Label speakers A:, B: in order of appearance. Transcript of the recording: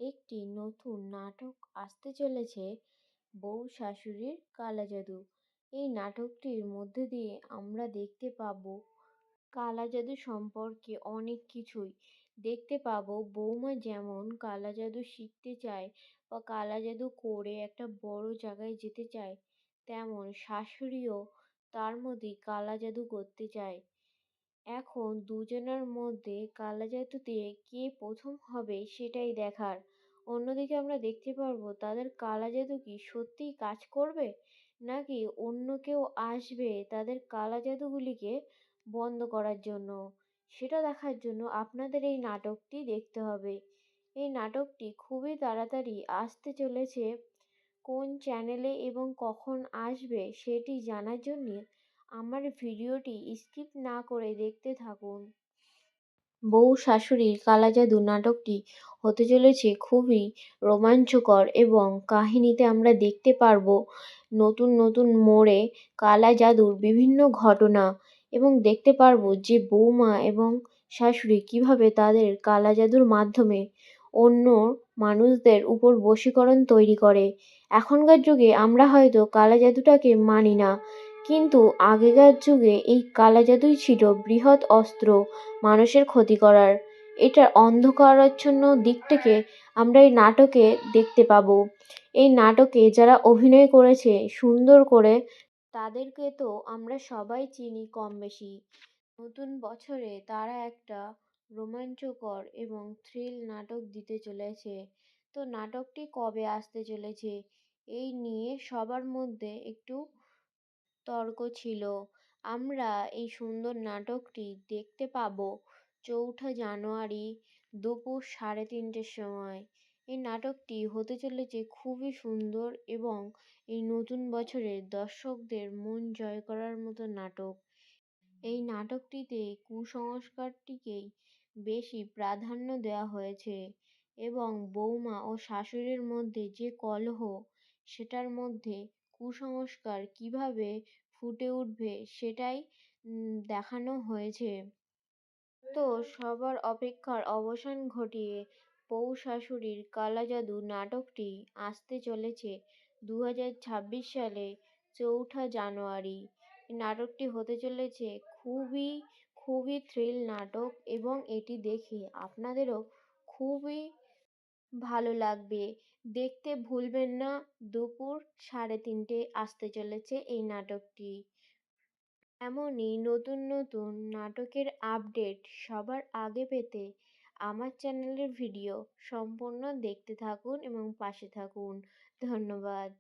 A: একটি নতুন নাটক আসতে চলেছে, বউ শাশুড়ির কালা জাদু। এই নাটকটির মধ্যে দিয়ে আমরা দেখতে পাবো কালা জাদু সম্পর্কে অনেক কিছুই। দেখতে পাবো বৌমা যেমন কালা জাদু শিখতে চায় বা কালা জাদু করে একটা বড় জায়গায় যেতে চায়, তেমন শাশুড়িও তার মধ্যেই কালা জাদু করতে চায়। এখন দুজনের মধ্যে কালা জাদুতে কে প্রথম হবে সেটাই দেখার। অন্যদিকে আমরা দেখতে পারবো তাদের কালা জাদু কি সত্যিই কাজ করবে, নাকি অন্য কেউ আসবে তাদের কালা জাদুগুলিকে বন্ধ করার জন্য। সেটা দেখার জন্য আপনাদের এই নাটকটি দেখতে হবে। এই নাটকটি খুবই তাড়াতাড়ি আসতে চলেছে। কোন চ্যানেলে এবং কখন আসবে সেটি জানার জন্য আমার ভিডিওটি স্কিপ না করে দেখতে থাকুন। বউ শাশুড়ির কালা জাদু নাটকটি হতে চলেছে খুবই রোমাঞ্চকর এবং কাহিনীতে আমরা দেখতে পারবো নতুন নতুন মোড়ে কালা জাদুর বিভিন্ন ঘটনা, এবং দেখতে পারবো যে বৌমা এবং শাশুড়ি কিভাবে তাদের কালা জাদুর মাধ্যমে অন্য মানুষদের উপর বশীকরণ তৈরি করে। এখনকার যুগে আমরা হয়তো কালা জাদুটাকে মানি না, কিন্তু আগেকার যুগে এই কালা জাদুই ছিল বৃহৎ অস্ত্র মানুষের ক্ষতি করার। এটার অন্ধকারাচ্ছন্ন দিক থেকে আমরা এই নাটকে দেখতে পাবো। এই নাটকে যারা অভিনয় করেছে সুন্দর করে, তাদেরকে তো আমরা সবাই চিনি কম বেশি। নতুন বছরে তারা একটা রোমাঞ্চকর এবং থ্রিল নাটক দিতে চলেছে। তো নাটকটি কবে আসতে চলেছে এই নিয়ে সবার মধ্যে একটু তর্ক ছিল। আমরা এই সুন্দর নাটকটি দেখতে পাবো ৪ঠা জানুয়ারি দুপুর ৩:৩০টার সময়। এই নাটকটি হতে চলেছে খুবই সুন্দর এবং এই নতুন বছরে দর্শকদের মন জয় করার মতো নাটক। এই নাটকটিতে কুসংস্কারটিকেই বেশি প্রাধান্য দেওয়া হয়েছে, এবং বৌমা ও শাশুড়ির মধ্যে যে কলহ, সেটার মধ্যে কুসংস্কার কিভাবে ফুটে উঠবে সেটাই দেখানো হয়েছে। তো সবার অপেক্ষার অবসান ঘটিয়ে বউ শাশুড়ির কালা জাদু নাটকটি আসতে চলেছে 2026 সালে ৪ঠা জানুয়ারি। এই নাটকটি হতে চলেছে খুবই খুবই থ্রিল নাটক, এবং এটি দেখে আপনাদেরও খুবই ভালো লাগবে। দেখতে ভুলবেন না। দুপুর 3:30টায় আসতে চলেছে এই নাটকটি। এমনই নতুন নতুন নাটকের আপডেট সবার আগে পেতে আমার চ্যানেলের ভিডিও সম্পূর্ণ দেখতে থাকুন এবং পাশে থাকুন। ধন্যবাদ।